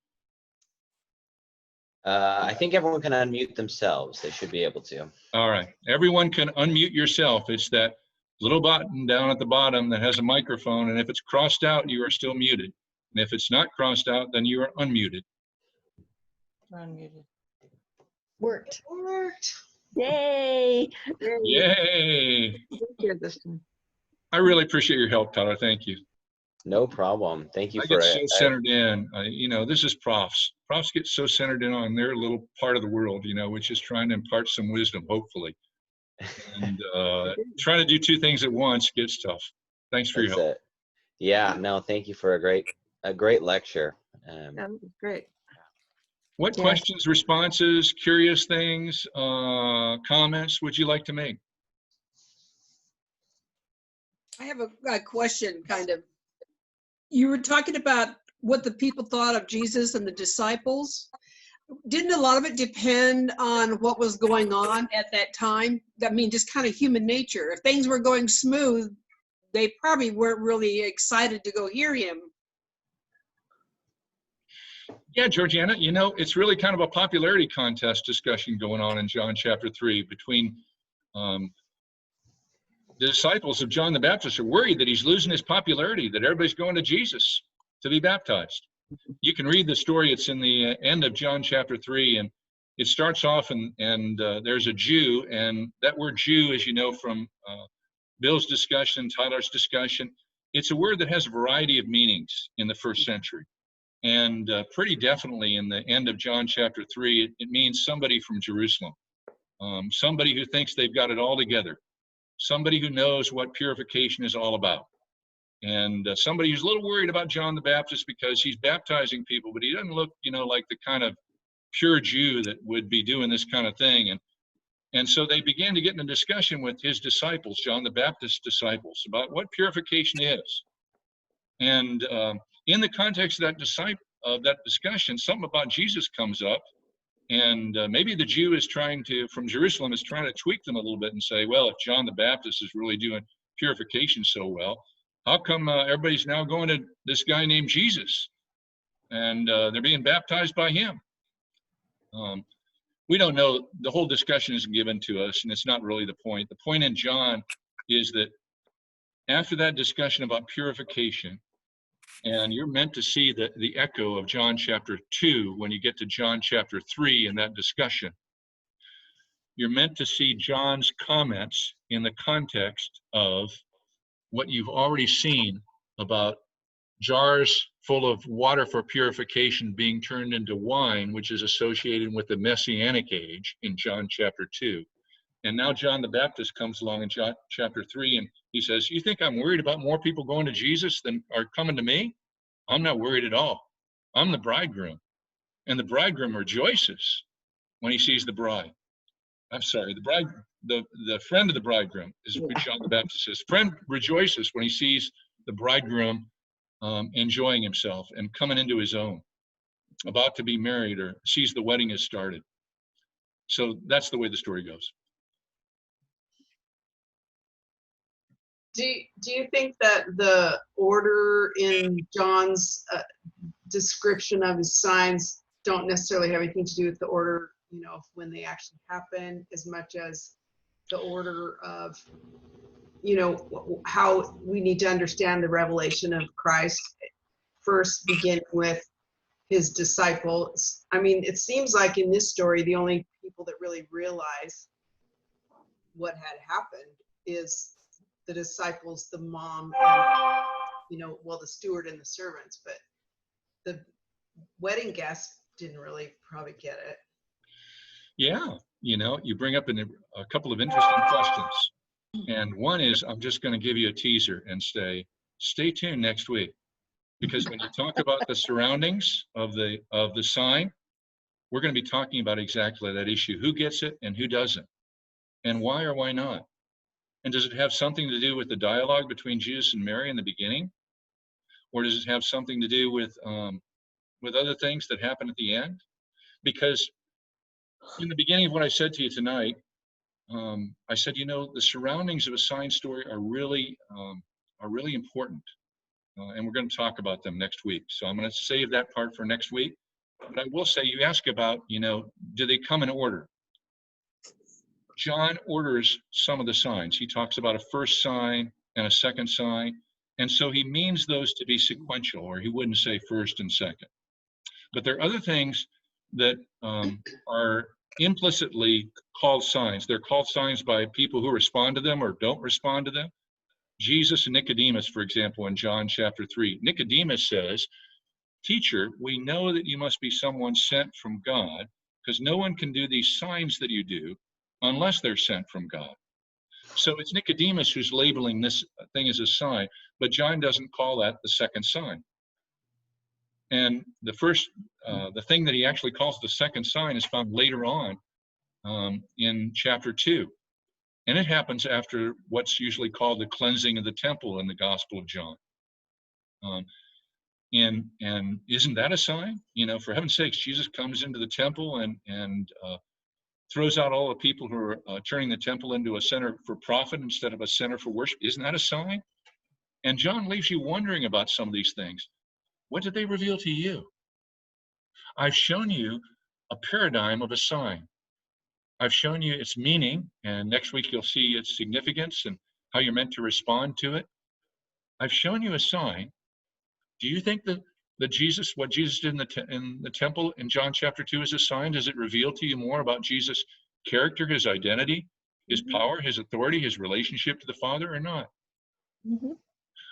I think everyone can unmute themselves. They should be able to. All right. Everyone can unmute yourself. It's that little button down at the bottom that has a microphone. And if it's crossed out, you are still muted. And if it's not crossed out, then you are unmuted. Unmuted. Worked. Worked. Yay. Yay. Here this time. I really appreciate your help, Tyler. Thank you. No problem. Thank you I for get so it. centered in. You know, this is profs. Profs get so centered in on their little part of the world, you know, which is trying to impart some wisdom, hopefully. And trying to do two things at once gets tough. Thanks for your That's help. it. Yeah, no, thank you for a great lecture. Yeah, that was great. What Yes. questions, responses, curious things, comments would you like to make? I have a question, kind of. You were talking about what the people thought of Jesus and the disciples. Didn't a lot of it depend on what was going on at that time? I mean, just kind of human nature. If things were going smooth, they probably weren't really excited to go hear him. Yeah, Georgiana, you know, it's really kind of a popularity contest discussion going on in John chapter 3 between the disciples of John the Baptist are worried that he's losing his popularity, that everybody's going to Jesus to be baptized. You can read the story. It's in the end of John chapter 3, and it starts off and there's a Jew, and that word Jew, as you know from Bill's discussion, Tyler's discussion, it's a word that has a variety of meanings in the first century. And pretty definitely in the end of John chapter 3, it means somebody from Jerusalem, somebody who thinks they've got it all together, somebody who knows what purification is all about, and somebody who's a little worried about John the Baptist because he's baptizing people, but he doesn't look, you know, like the kind of pure Jew that would be doing this kind of thing. And so they began to get in a discussion with his disciples, John the Baptist's disciples, about what purification is. And in the context of that discussion, something about Jesus comes up, and maybe the Jew is from Jerusalem is trying to tweak them a little bit and say, well, if John the Baptist is really doing purification so well, how come everybody's now going to this guy named Jesus? And they're being baptized by him. We don't know. The whole discussion isn't given to us, and it's not really the point. The point in John is that after that discussion about purification, and you're meant to see the echo of John chapter 2 when you get to John chapter 3 in that discussion. You're meant to see John's comments in the context of what you've already seen about jars full of water for purification being turned into wine, which is associated with the Messianic age in John chapter 2. And now John the Baptist comes along in John chapter 3, and he says, you think I'm worried about more people going to Jesus than are coming to me? I'm not worried at all. I'm the bridegroom. And the bridegroom rejoices when he sees the bride. I'm sorry, the friend of the bridegroom is what John the Baptist says. Friend rejoices when he sees the bridegroom enjoying himself and coming into his own, about to be married, or sees the wedding has started. So that's the way the story goes. Do you think that the order in John's description of his signs don't necessarily have anything to do with the order, of when they actually happen, as much as the order of, how we need to understand the revelation of Christ, first beginning with his disciples? I mean, it seems like in this story, the only people that really realize what had happened is the disciples, the mom, and, the steward and the servants, but the wedding guests didn't really probably get it. Yeah, you bring up a couple of interesting questions. And one is, I'm just going to give you a teaser and say, stay tuned next week. Because when you talk about the surroundings of the sign, we're going to be talking about exactly that issue. Who gets it and who doesn't? And why or why not? And does it have something to do with the dialogue between Jesus and Mary in the beginning? Or does it have something to do with other things that happen at the end? Because in the beginning of what I said to you tonight, I said, the surroundings of a sign story are really important. And we're going to talk about them next week. So I'm going to save that part for next week. But I will say, you ask about, do they come in order? John orders some of the signs. He talks about a first sign and a second sign. And so he means those to be sequential, or he wouldn't say first and second. But there are other things that are implicitly called signs. They're called signs by people who respond to them or don't respond to them. Jesus and Nicodemus, for example, in John chapter 3. Nicodemus says, "Teacher, we know that you must be someone sent from God, because no one can do these signs that you do unless they're sent from God." So it's Nicodemus who's labeling this thing as a sign, but John doesn't call that the second sign. And the thing that he actually calls the second sign is found later on in chapter 2. And it happens after what's usually called the cleansing of the temple in the Gospel of John. And isn't that a sign? For heaven's sakes, Jesus comes into the temple and throws out all the people who are turning the temple into a center for profit instead of a center for worship. Isn't that a sign? And John leaves you wondering about some of these things. What did they reveal to you? I've shown you a paradigm of a sign. I've shown you its meaning, and next week you'll see its significance and how you're meant to respond to it. I've shown you a sign. Do you think that what Jesus did in the temple in John chapter 2 is a sign? Does it reveal to you more about Jesus' character, his identity, his power, his authority, his relationship to the Father, or not?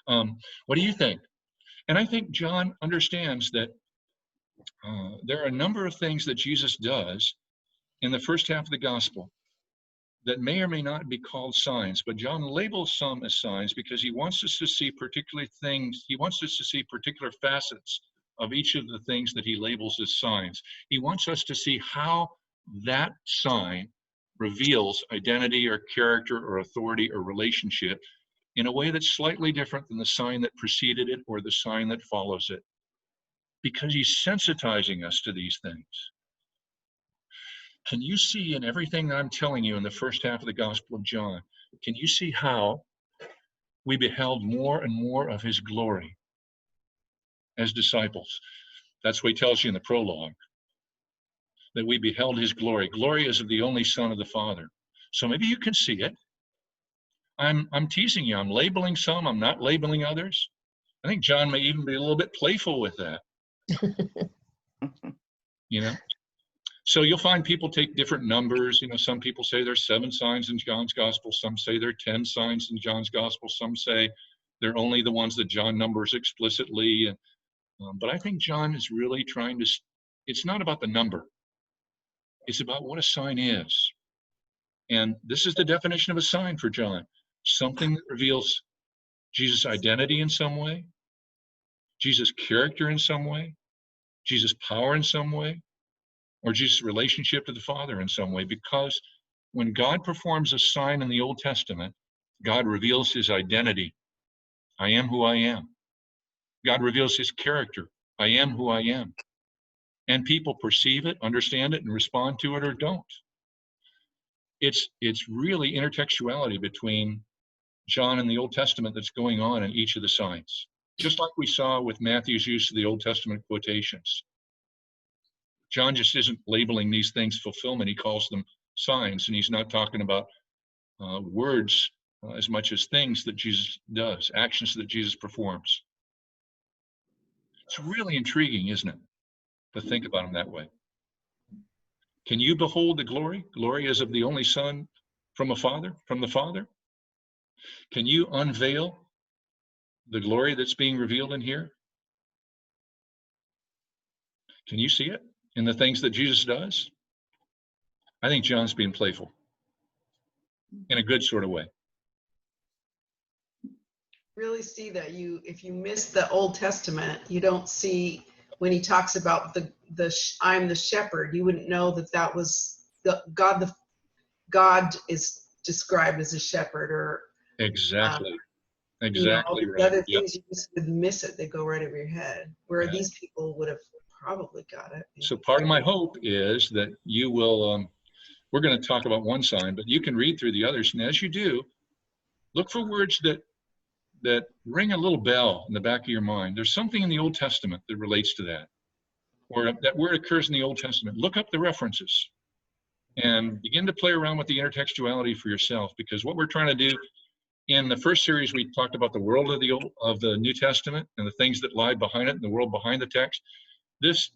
What do you think? And I think John understands that there are a number of things that Jesus does in the first half of the gospel that may or may not be called signs, but John labels some as signs because he wants us to see particular things. He wants us to see particular facets of each of the things that he labels as signs. He wants us to see how that sign reveals identity or character or authority or relationship in a way that's slightly different than the sign that preceded it or the sign that follows it, because he's sensitizing us to these things. Can you see in everything that I'm telling you in the first half of the Gospel of John, can you see how we beheld more and more of his glory as disciples? That's what he tells you in the prologue, that we beheld his glory. Glory is of the only Son of the Father. So maybe you can see it. I'm teasing you. I'm labeling some. I'm not labeling others. I think John may even be a little bit playful with that. So you'll find people take different numbers. Some people say there's 7 signs in John's gospel. Some say there are 10 signs in John's gospel. Some say they're only the ones that John numbers explicitly. But I think John is really trying to, it's not about the number. It's about what a sign is. And this is the definition of a sign for John. Something that reveals Jesus' identity in some way, Jesus' character in some way, Jesus' power in some way, or Jesus' relationship to the Father in some way. Because when God performs a sign in the Old Testament, God reveals his identity. I am who I am. God reveals his character. I am who I am. And people perceive it, understand it, and respond to it or don't. It's really intertextuality between John in the Old Testament that's going on in each of the signs. Just like we saw with Matthew's use of the Old Testament quotations. John just isn't labeling these things fulfillment. He calls them signs, and he's not talking about words as much as things that Jesus does, actions that Jesus performs. It's really intriguing, isn't it, to think about him that way? Can you behold the glory? Glory as of the only Son from the Father? Can you unveil the glory that's being revealed in here? Can you see it in the things that Jesus does? I think John's being playful in a good sort of way. Really see that if you miss the Old Testament, you don't see when he talks about I'm the shepherd, you wouldn't know that was God is described as a shepherd, or Exactly. all Exactly the right. other Yep. things you just would miss it. They go right over your head. Where Right. these people would have probably got it. So part of my hope is that you will, we're going to talk about one sign, but you can read through the others. And as you do, look for words that ring a little bell in the back of your mind. There's something in the Old Testament that relates to that, or that word occurs in the Old Testament. Look up the references and begin to play around with the intertextuality for yourself, because what we're trying to do in the first series, we talked about the world of the New Testament and the things that lie behind it and the world behind the text. This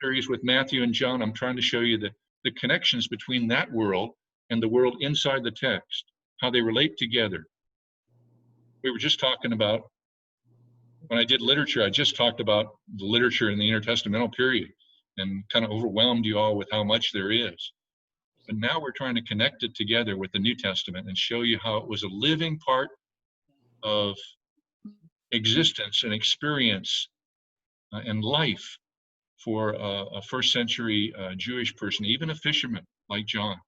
series with Matthew and John, I'm trying to show you the connections between that world and the world inside the text, how they relate together. We were just talking about, when I did literature, I just talked about the literature in the intertestamental period and kind of overwhelmed you all with how much there is. But now we're trying to connect it together with the New Testament and show you how it was a living part of existence and experience and life for a first century Jewish person, even a fisherman like John.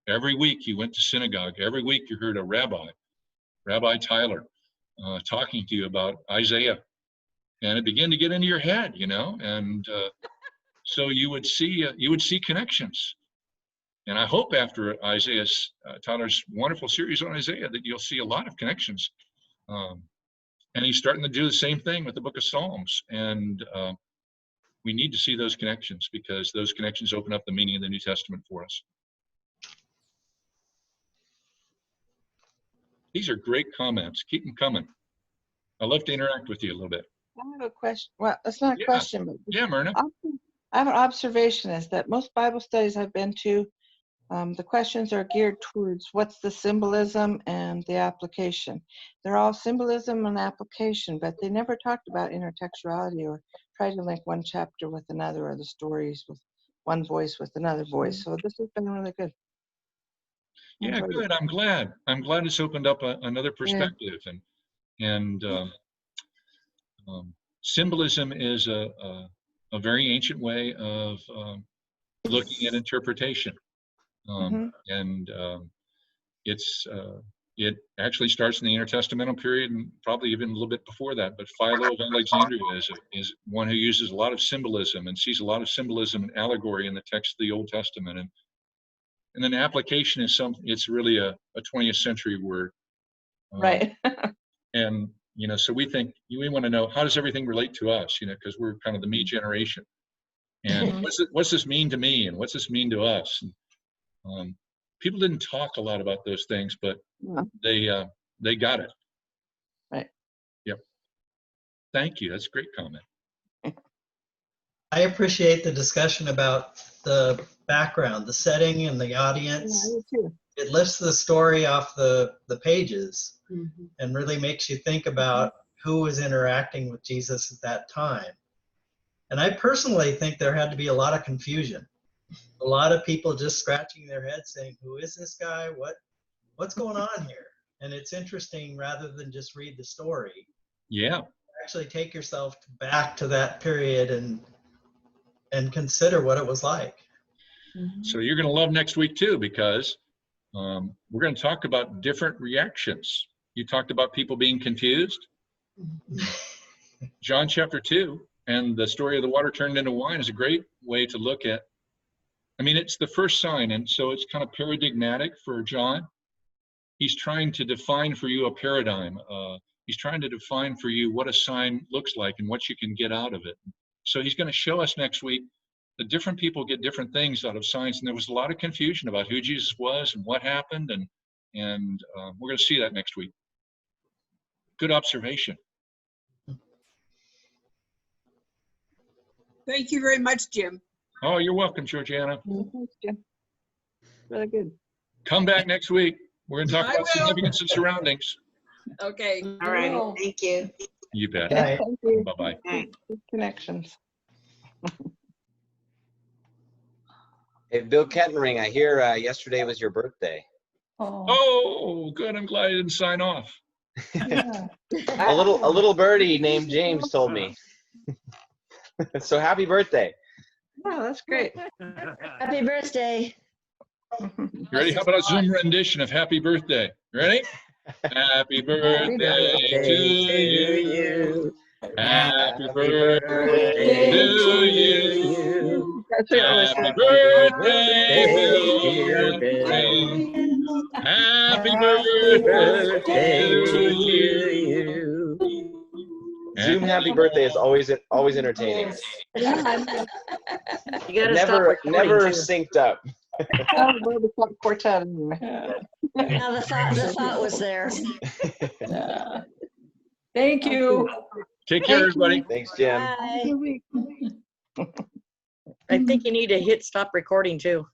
Every week he went to synagogue. Every week you heard a Rabbi Tyler, talking to you about Isaiah. And it began to get into your head, and so you would see connections. And I hope after Tyler's wonderful series on Isaiah that you'll see a lot of connections. And he's starting to do the same thing with the book of Psalms. And we need to see those connections, because those connections open up the meaning of the New Testament for us. These are great comments. Keep them coming. I love to interact with you a little bit. I have a question. Well, it's not a Yeah. question, but Yeah, Myrna. I have an observation is that most Bible studies I've been to, the questions are geared towards what's the symbolism and the application. They're all symbolism and application, but they never talked about intertextuality or tried to link one chapter with another, or the stories with one voice with another voice. So this has been really good. Yeah, Enjoyed it. good. I'm glad it's opened up another perspective. And symbolism is a very ancient way of looking at interpretation. And it actually starts in the intertestamental period, and probably even a little bit before that. But Philo of Alexandria is one who uses a lot of symbolism and sees a lot of symbolism and allegory in the text of the Old Testament. And then application is it's really a 20th century word. Right. And, so we want to know, how does everything relate to us, because we're kind of the me generation. And what's this mean to me? And what's this mean to us? And, people didn't talk a lot about those things, but they got it. Right. Yep. Thank you. That's a great comment. I appreciate the discussion about the background, the setting, and the audience. Yeah, I do too. It lifts the story off the pages and really makes you think about who was interacting with Jesus at that time. And I personally think there had to be a lot of confusion. A lot of people just scratching their heads saying, who is this guy? What's going on here? And it's interesting, rather than just read the story. Yeah. Actually take yourself back to that period and consider what it was like. So you're going to love next week too, because we're going to talk about different reactions. You talked about people being confused. John chapter 2 and the story of the water turned into wine is a great way to look at. I mean, it's the first sign, and so it's kind of paradigmatic for John. he's trying to define for you a paradigm. He's trying to define for you what a sign looks like and what you can get out of it. So he's going to show us next week that different people get different things out of signs, and there was a lot of confusion about who Jesus was and what happened, and we're going to see that next week. Good observation. Thank you very much, Jim. Oh, you're welcome, Georgiana. Thanks, Jim. Really good. Come back next week. We're going to talk I about will. significance of surroundings. Okay. All right. Well, Thank you. You bet. Right. Thank you. Bye-bye. Good connections. Hey, Bill Kettering, I hear yesterday was your birthday. oh, Oh, good. I'm glad I didn't sign off. yeah. A little birdie named James told me. So happy birthday. Oh, that's great. Happy birthday. You ready? How about a Zoom rendition of Happy Birthday? Ready? Happy birthday to you. Happy birthday to you. That's what I was Happy saying. birthday, Happy birthday to you. Zoom happy birthday is always entertaining. You gotta Never stop never synced up. Oh, we're the quartet anyway. Now the thought was there. Thank you. Take care, everybody. Thanks, Jim. Bye. I think you need to hit stop recording too.